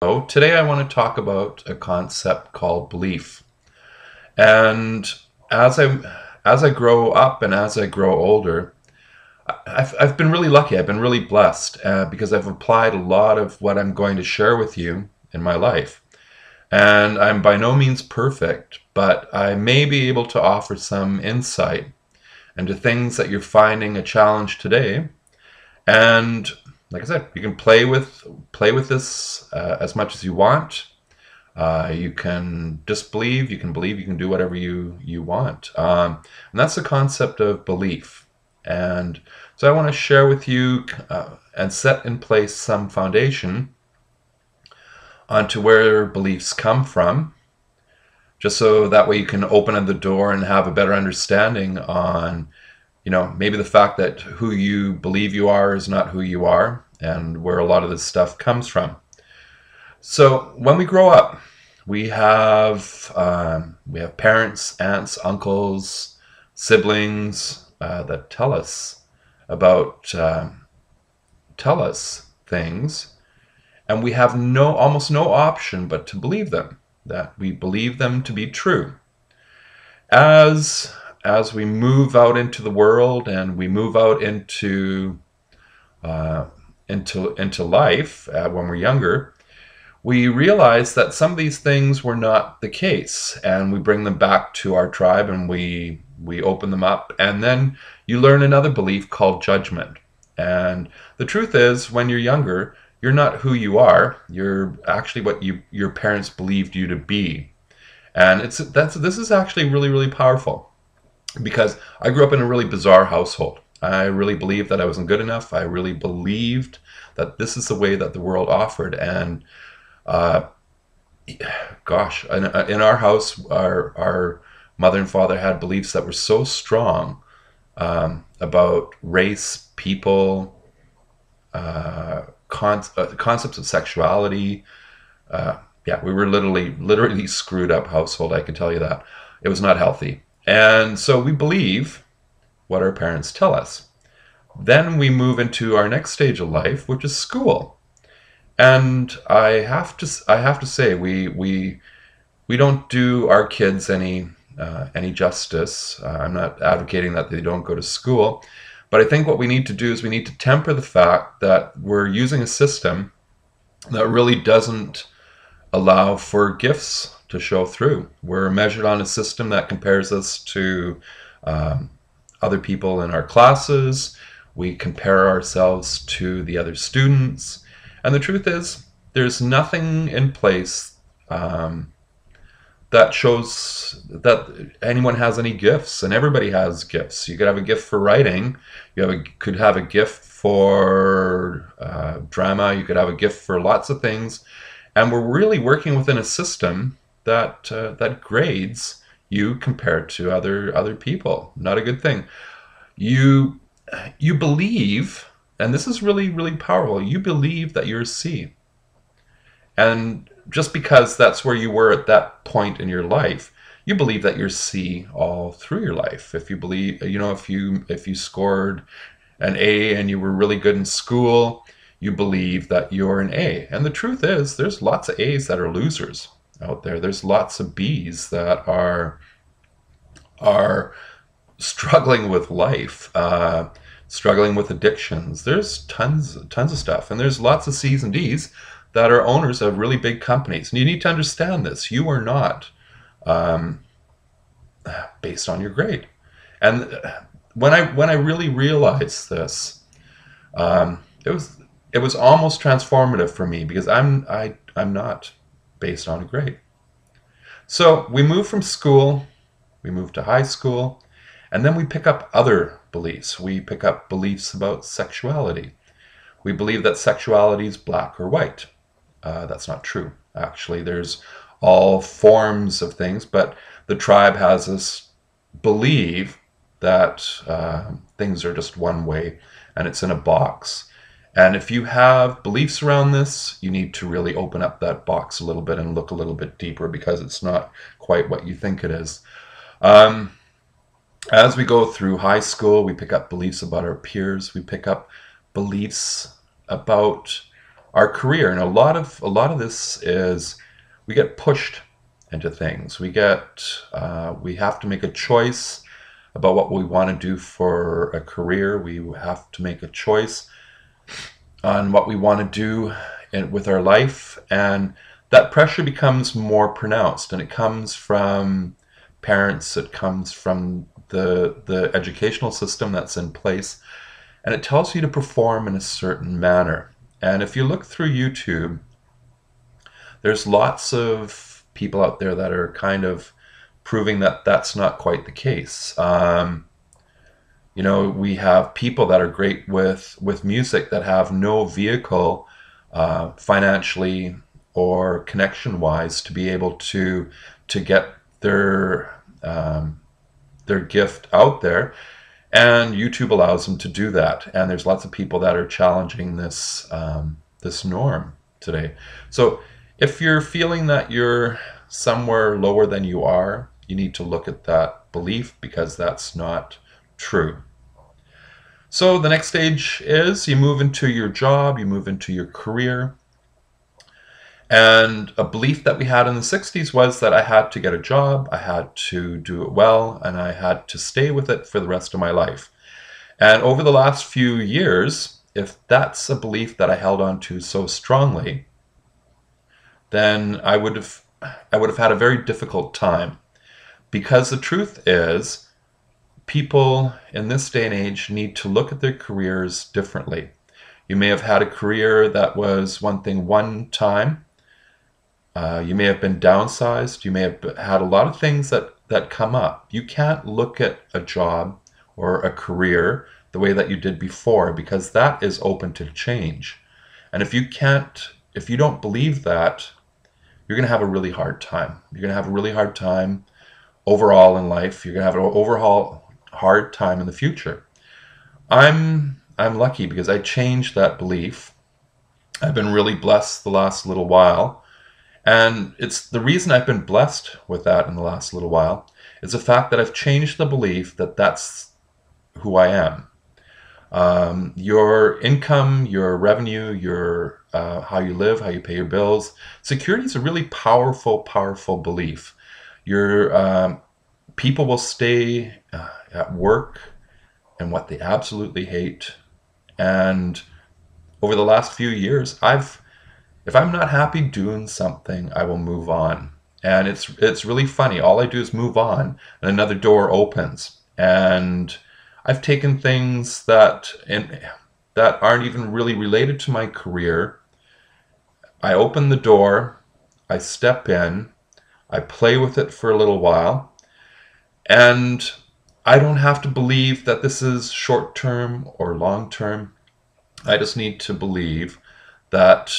So today I want to talk about a concept called belief. And as I as I grow up and as I grow older, I've been really lucky. I've been really blessed because I've applied a lot of what I'm going to share with you in my life. And I'm by no means perfect, but I may be able to offer some insight into things that you're finding a challenge today. And like I said, you can play with this as much as you want. You can disbelieve, you can believe, you can do whatever you want. And that's the concept of belief. And so I want to share with you and set in place some foundation onto where beliefs come from, just so that way you can open the door and have a better understanding on, maybe the fact that who you believe you are is not who you are, and where a lot of this stuff comes from. So when we grow up, we have parents, aunts, uncles, siblings that about tell us things, and we have almost no option but to believe them. That we believe them to be true. As we move out into the world and we move out uh, into life when we're younger, we realize that some of these things were not the case, and we bring them back to our tribe and we open them up, and then you learn another belief called judgment. And the truth is, when you're younger, you're not who you are. You're actually what your parents believed you to be. And this is actually really, really powerful, because I grew up in a really bizarre household. I really believed that I wasn't good enough. I really believed that this is the way that the world offered. And uh, gosh, in our house, our mother and father had beliefs that were so strong about race, people, concepts of sexuality. Yeah, we were literally screwed up household. I can tell you that it was not healthy, and so we believe what our parents tell us. Then we move into our next stage of life, which is school. And I have to say, we don't do our kids any justice. I'm not advocating that they don't go to school, but I think what we need to do is we need to temper the fact that we're using a system that really doesn't allow for gifts to show through. We're measured on a system that compares us to um, other people in our classes. We compare ourselves to the other students. And the truth is, there's nothing in place that shows that anyone has any gifts, and everybody has gifts. You could have a gift for writing, could have a gift for drama, you could have a gift for lots of things, and we're really working within a system that grades you compared to other people. Not a good thing. You you believe, and this is really, really powerful. You believe that you're C. And just because that's where you were at that point in your life, you believe that you're C all through your life. If you believe, if you scored an A and you were really good in school, you believe that you're an A. And the truth is, there's lots of A's that are losers out there. There's lots of B's that are struggling with life, struggling with addictions. There's tons of stuff, and there's lots of C's and D's that are owners of really big companies. And you need to understand this. You are not um, based on your grade. And when I really realized this, it was almost transformative for me, because I'm not based on a grade. So we move from school, we move to high school, and then we pick up other beliefs. We pick up beliefs about sexuality. We believe that sexuality is black or white. That's not true. Actually, there's all forms of things, but the tribe has us believe that things are just one way, and it's in a box. And if you have beliefs around this, you need to really open up that box a little bit and look a little bit deeper, because it's not quite what you think it is. Um, as we go through high school, we pick up beliefs about our peers. We pick up beliefs about our career. And a lot of this is we get pushed into things. We have to make a choice about what we want to do for a career. We have to make a choice on what we want to do with our life, and that pressure becomes more pronounced, and it comes from parents, it comes from the educational system that's in place, and it tells you to perform in a certain manner. And if you look through YouTube, there's lots of people out there that are kind of proving that that's not quite the case. We have people that are great with music that have no vehicle, financially or connection wise, to be able to get their gift out there, and YouTube allows them to do that. And there's lots of people that are challenging this norm today. So if you're feeling that you're somewhere lower than you are, you need to look at that belief, because that's not true. So the next stage is you move into your job, you move into your career. And a belief that we had in the 60s was that I had to get a job, I had to do it well, and I had to stay with it for the rest of my life. And over the last few years, if that's a belief that I held on to so strongly, then I would have had a very difficult time. Because the truth is, people in this day and age need to look at their careers differently. You may have had a career that was one thing one time. You may have been downsized. You may have had a lot of things that come up. You can't look at a job or a career the way that you did before, because that is open to change. And if you don't believe that, you're going to have a really hard time. You're going to have a really hard time overall in life. You're going to have an overall hard time in the future. I'm lucky because I changed that belief. I've been really blessed the last little while. And it's the reason I've been blessed with that in the last little while is the fact that I've changed the belief that that's who I am. Your income, your revenue, your how you live, how you pay your bills. Security is a really powerful, powerful belief. Your people will stay at work and what they absolutely hate. And over the last few years, if I'm not happy doing something, I will move on. And it's really funny. All I do is move on, and another door opens. And I've taken things that aren't even really related to my career. I open the door, I step in, I play with it for a little while, and I don't have to believe that this is short term or long term. I just need to believe that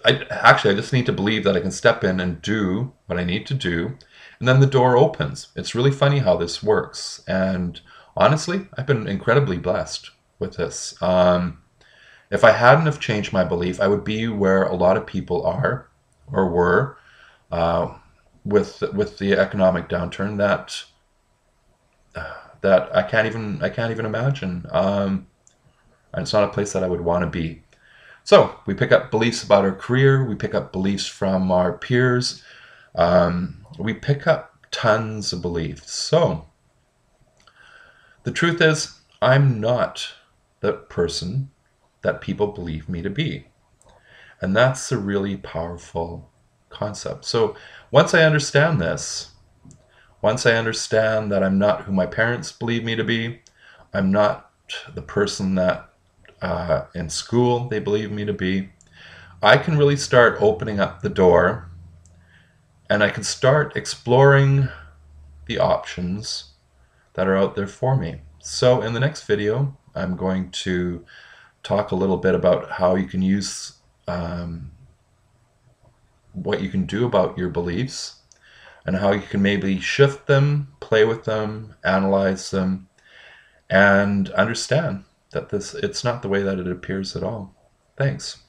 I just need to believe that I can step in and do what I need to do, and then the door opens. It's really funny how this works. And honestly, I've been incredibly blessed with this. If I hadn't have changed my belief, I would be where a lot of people are or were with the economic downturn that I can't even imagine. And it's not a place that I would want to be. So we pick up beliefs about our career. We pick up beliefs from our peers. We pick up tons of beliefs. So the truth is, I'm not the person that people believe me to be. And that's a really powerful concept. So once I understand this, once I understand that I'm not who my parents believe me to be, I'm not the person that in school they believe me to be, I can really start opening up the door, and I can start exploring the options that are out there for me. So in the next video, I'm going to talk a little bit about how you can use what you can do about your beliefs, and how you can maybe shift them, play with them, analyze them, and understand that it's not the way that it appears at all. Thanks.